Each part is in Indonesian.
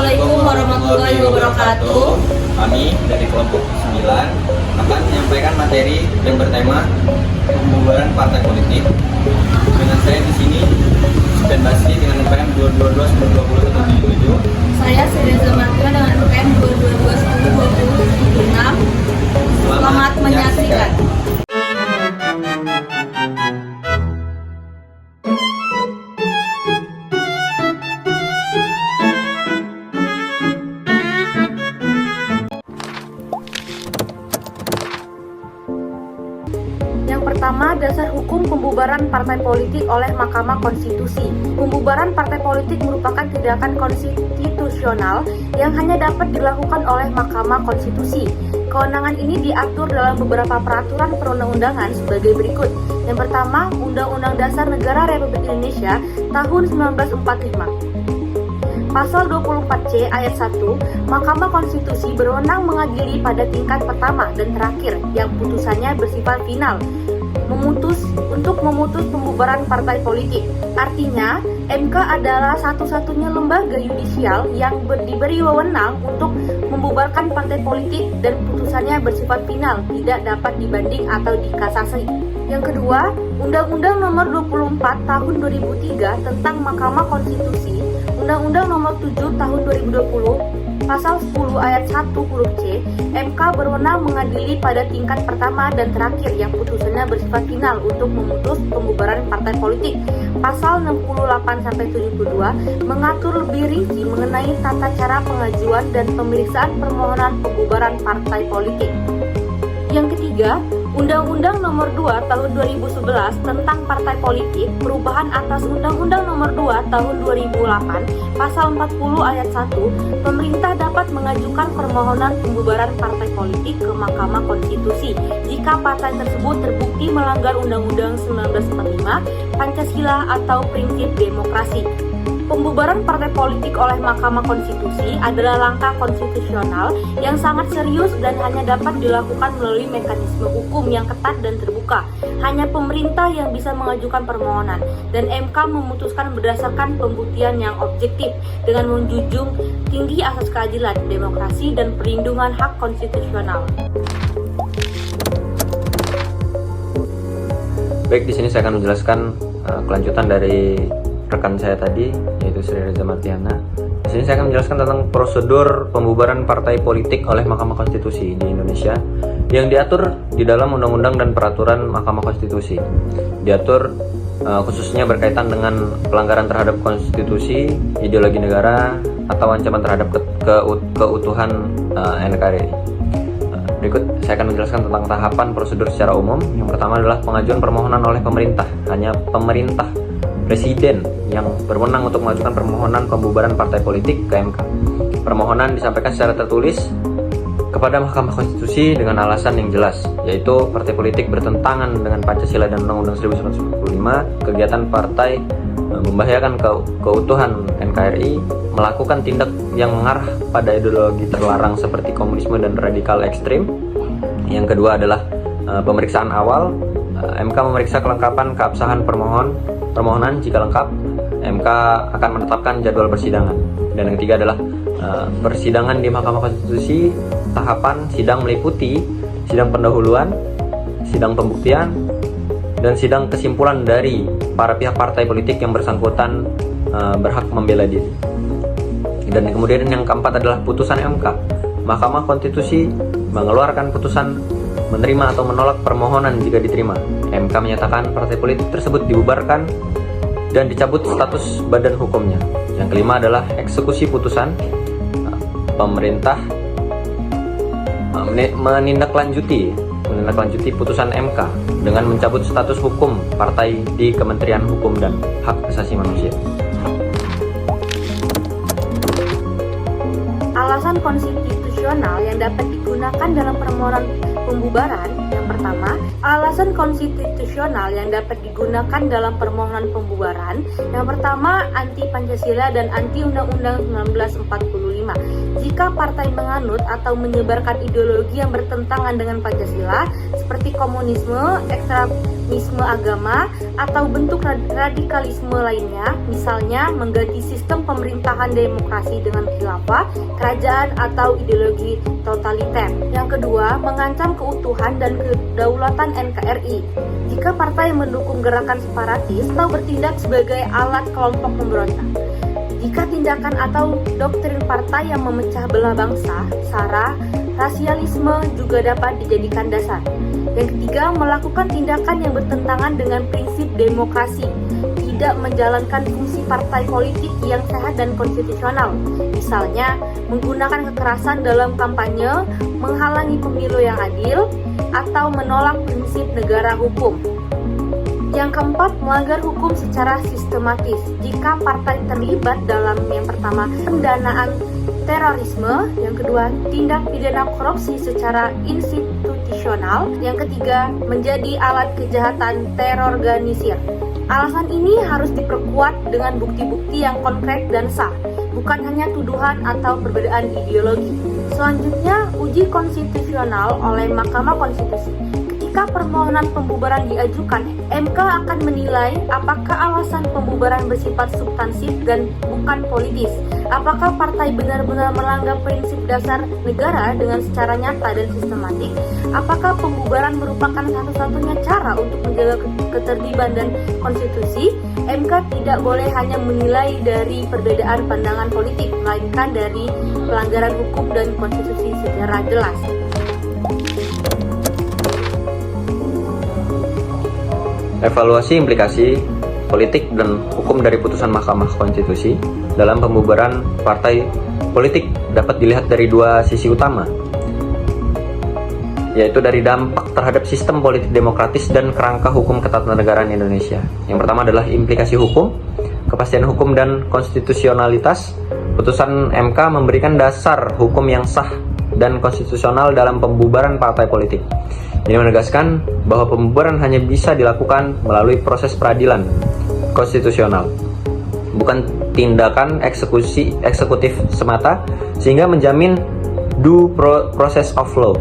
Assalamualaikum warahmatullahi wabarakatuh. Kami dari kelompok 9 akan menyampaikan materi yang bertema pembubaran partai politik. Dengan saya di sini Sten Basri dengan UPM 222 Saya Sereza Martina dengan UPM 222 Selamat menyaksikan. Yang pertama, dasar hukum pembubaran partai politik oleh Mahkamah Konstitusi. Pembubaran partai politik merupakan tindakan konstitusional yang hanya dapat dilakukan oleh Mahkamah Konstitusi. Kewenangan ini diatur dalam beberapa peraturan perundang-undangan sebagai berikut. Yang pertama, Undang-Undang Dasar Negara Republik Indonesia tahun 1945. Pasal 24C ayat 1, Mahkamah Konstitusi berwenang mengadili pada tingkat pertama dan terakhir yang putusannya bersifat final, untuk memutus pembubaran partai politik. Artinya, MK adalah satu-satunya lembaga yudisial yang diberi wewenang untuk membubarkan partai politik dan putusannya bersifat final, tidak dapat dibanding atau dikasasi. Yang kedua, Undang-Undang Nomor 24 Tahun 2003 tentang Mahkamah Konstitusi, Undang-Undang Nomor 7 Tahun 2020, Pasal 10 ayat 1 huruf C, MK berwenang mengadili pada tingkat pertama dan terakhir yang putusannya bersifat final untuk memutus pembubaran partai politik. Pasal 68-72 mengatur lebih rinci mengenai tata cara pengajuan dan pemeriksaan permohonan pembubaran partai politik. Yang ketiga, Undang-Undang Nomor 2 Tahun 2011 tentang Partai Politik, perubahan atas Undang-Undang Nomor 2 Tahun 2008, Pasal 40 ayat 1, pemerintah dapat mengajukan permohonan pembubaran partai politik ke Mahkamah Konstitusi jika partai tersebut terbukti melanggar Undang-Undang 1945, Pancasila atau prinsip demokrasi. Pembubaran partai politik oleh Mahkamah Konstitusi adalah langkah konstitusional yang sangat serius dan hanya dapat dilakukan melalui mekanisme hukum yang ketat dan terbuka. Hanya pemerintah yang bisa mengajukan permohonan, dan MK memutuskan berdasarkan pembuktian yang objektif dengan menjunjung tinggi asas keadilan, demokrasi, dan perlindungan hak konstitusional. Baik, di sini saya akan menjelaskan kelanjutan dari rekan saya tadi, yaitu Sri Reza Martiana. Di sini saya akan menjelaskan tentang prosedur pembubaran partai politik oleh Mahkamah Konstitusi di Indonesia yang diatur di dalam undang-undang dan peraturan Mahkamah Konstitusi. Diatur khususnya berkaitan dengan pelanggaran terhadap konstitusi, ideologi negara, atau ancaman terhadap keutuhan NKRI. Berikut saya akan menjelaskan tentang tahapan prosedur secara umum. Yang pertama adalah pengajuan permohonan oleh pemerintah. Hanya pemerintah, Presiden yang berwenang untuk mengajukan permohonan pembubaran partai politik ke MK. Permohonan disampaikan secara tertulis kepada Mahkamah Konstitusi dengan alasan yang jelas, yaitu partai politik bertentangan dengan Pancasila dan Undang-Undang 1945, kegiatan partai membahayakan keutuhan NKRI, melakukan tindak yang mengarah pada ideologi terlarang seperti komunisme dan radikal ekstrim. Yang kedua adalah pemeriksaan awal. MK memeriksa kelengkapan keabsahan permohonan. Jika lengkap, MK akan menetapkan jadwal persidangan. Dan yang ketiga adalah persidangan di Mahkamah Konstitusi. Tahapan sidang meliputi sidang pendahuluan, sidang pembuktian, dan sidang kesimpulan dari para pihak partai politik yang bersangkutan berhak membela diri. Dan kemudian yang keempat adalah putusan MK. Mahkamah Konstitusi mengeluarkan putusan menerima atau menolak permohonan jika diterima. MK menyatakan partai politik tersebut dibubarkan dan dicabut status badan hukumnya. Yang kelima adalah eksekusi putusan. Pemerintah menindaklanjuti putusan MK dengan mencabut status hukum partai di Kementerian Hukum dan Hak Asasi Manusia. Alasan konstitusional yang dapat digunakan dalam permohonan pembubaran yang pertama pertama, alasan konstitusional yang dapat digunakan dalam permohonan pembubaran. Yang pertama, anti Pancasila dan anti Undang-Undang 1945. Jika partai menganut atau menyebarkan ideologi yang bertentangan dengan Pancasila, seperti komunisme, ekstremisme agama, atau bentuk radikalisme lainnya, misalnya mengganti sistem pemerintahan demokrasi dengan khilafah, kerajaan, atau ideologi totaliter. Yang kedua, mengancam keutuhan dan kedaulatan NKRI. Jika partai mendukung gerakan separatis atau bertindak sebagai alat kelompok pemberontak. Jika tindakan atau doktrin partai yang memecah belah bangsa, SARA, rasialisme juga dapat dijadikan dasar. Yang ketiga, melakukan tindakan yang bertentangan dengan prinsip demokrasi, tidak menjalankan fungsi partai politik yang sehat dan konstitusional. Misalnya, menggunakan kekerasan dalam kampanye, menghalangi pemilu yang adil, atau menolak prinsip negara hukum. Yang keempat, melanggar hukum secara sistematis. Jika partai terlibat dalam yang pertama, pendanaan terorisme, yang kedua, tindak pidana korupsi secara institusional, yang ketiga, menjadi alat kejahatan terorganisir. Alasan ini harus diperkuat dengan bukti-bukti yang konkret dan sah, bukan hanya tuduhan atau perbedaan ideologi. Selanjutnya, uji konstitusional oleh Mahkamah Konstitusi. Ketika permohonan pembubaran diajukan, MK akan menilai apakah alasan pembubaran bersifat substansif dan bukan politis. Apakah partai benar-benar melanggar prinsip dasar negara dengan secara nyata dan sistematik? Apakah pembubaran merupakan satu-satunya cara untuk menjaga ketertiban dan konstitusi? MK tidak boleh hanya menilai dari perbedaan pandangan politik, melainkan dari pelanggaran hukum dan konstitusi secara jelas. Evaluasi implikasi politik dan hukum dari putusan Mahkamah Konstitusi dalam pembubaran partai politik dapat dilihat dari dua sisi utama, yaitu dari dampak terhadap sistem politik demokratis dan kerangka hukum ketatanegaraan Indonesia. Yang pertama adalah implikasi hukum, kepastian hukum dan konstitusionalitas. Putusan MK memberikan dasar hukum yang sah dan konstitusional dalam pembubaran partai politik. Ini menegaskan bahwa pembubaran hanya bisa dilakukan melalui proses peradilan konstitusional, bukan tindakan eksekutif semata, sehingga menjamin due process of law.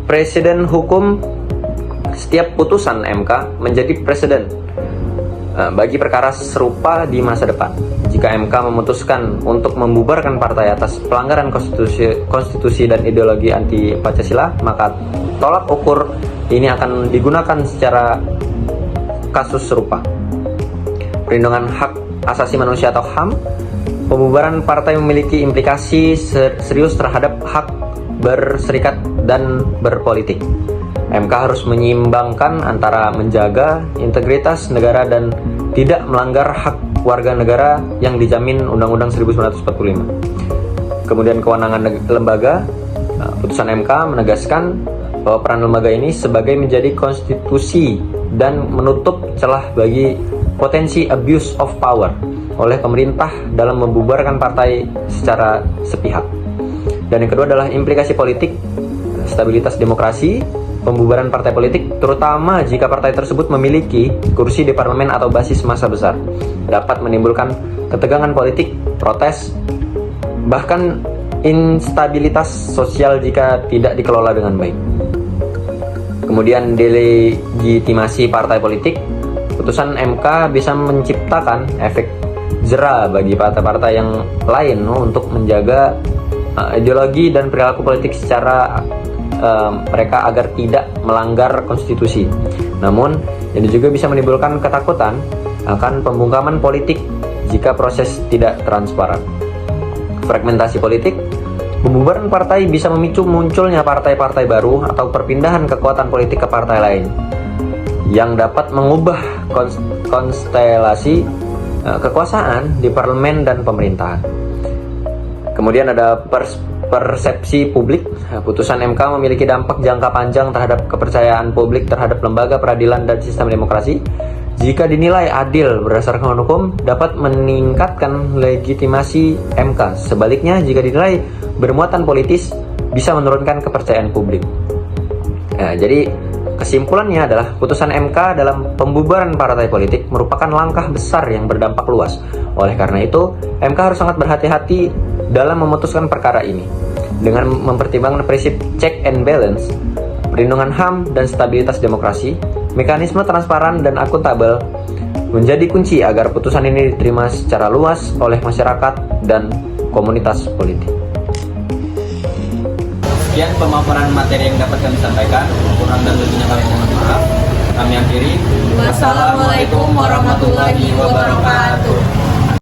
Presiden hukum setiap putusan MK menjadi presiden bagi perkara serupa di masa depan. Jika MK memutuskan untuk membubarkan partai atas pelanggaran konstitusi dan ideologi anti Pancasila, maka tolak ukur ini akan digunakan secara kasus serupa. Perlindungan hak asasi manusia atau HAM, pembubaran partai memiliki implikasi serius terhadap hak berserikat dan berpolitik. MK harus menyeimbangkan antara menjaga integritas negara dan tidak melanggar hak warga negara yang dijamin Undang-Undang 1945. Kemudian kewenangan lembaga, putusan MK menegaskan bahwa peran lembaga ini sebagai menjadi konstitusi dan menutup celah bagi potensi abuse of power oleh pemerintah dalam membubarkan partai secara sepihak. Dan yang kedua adalah implikasi politik, stabilitas demokrasi. Pembubaran partai politik, terutama jika partai tersebut memiliki kursi di parlemen atau basis massa besar, dapat menimbulkan ketegangan politik, protes, bahkan instabilitas sosial jika tidak dikelola dengan baik. Kemudian delegitimasi partai politik, putusan MK bisa menciptakan efek jera bagi partai-partai yang lain untuk menjaga ideologi dan perilaku politik secara mereka agar tidak melanggar konstitusi. Namun, ini juga bisa menimbulkan ketakutan akan pembungkaman politik jika proses tidak transparan. Fragmentasi politik, pembubaran partai bisa memicu munculnya partai-partai baru atau perpindahan kekuatan politik ke partai lain yang dapat mengubah konstelasi kekuasaan di parlemen dan pemerintahan. Kemudian ada persepsi publik. Putusan MK memiliki dampak jangka panjang terhadap kepercayaan publik terhadap lembaga peradilan dan sistem demokrasi. Jika dinilai adil berdasarkan hukum, dapat meningkatkan legitimasi MK. Sebaliknya, jika dinilai bermuatan politis, bisa menurunkan kepercayaan publik. Nah, jadi kesimpulannya adalah putusan MK dalam pembubaran partai politik merupakan langkah besar yang berdampak luas. Oleh karena itu, MK harus sangat berhati-hati dalam memutuskan perkara ini. Dengan mempertimbangkan prinsip check and balance, perlindungan HAM dan stabilitas demokrasi, mekanisme transparan dan akuntabel menjadi kunci agar putusan ini diterima secara luas oleh masyarakat dan komunitas politik. Sekian pemaparan materi yang dapat kami sampaikan. Kurang dan lebihnya kami mohon maaf. Kami akhiri. Wassalamualaikum warahmatullahi wabarakatuh.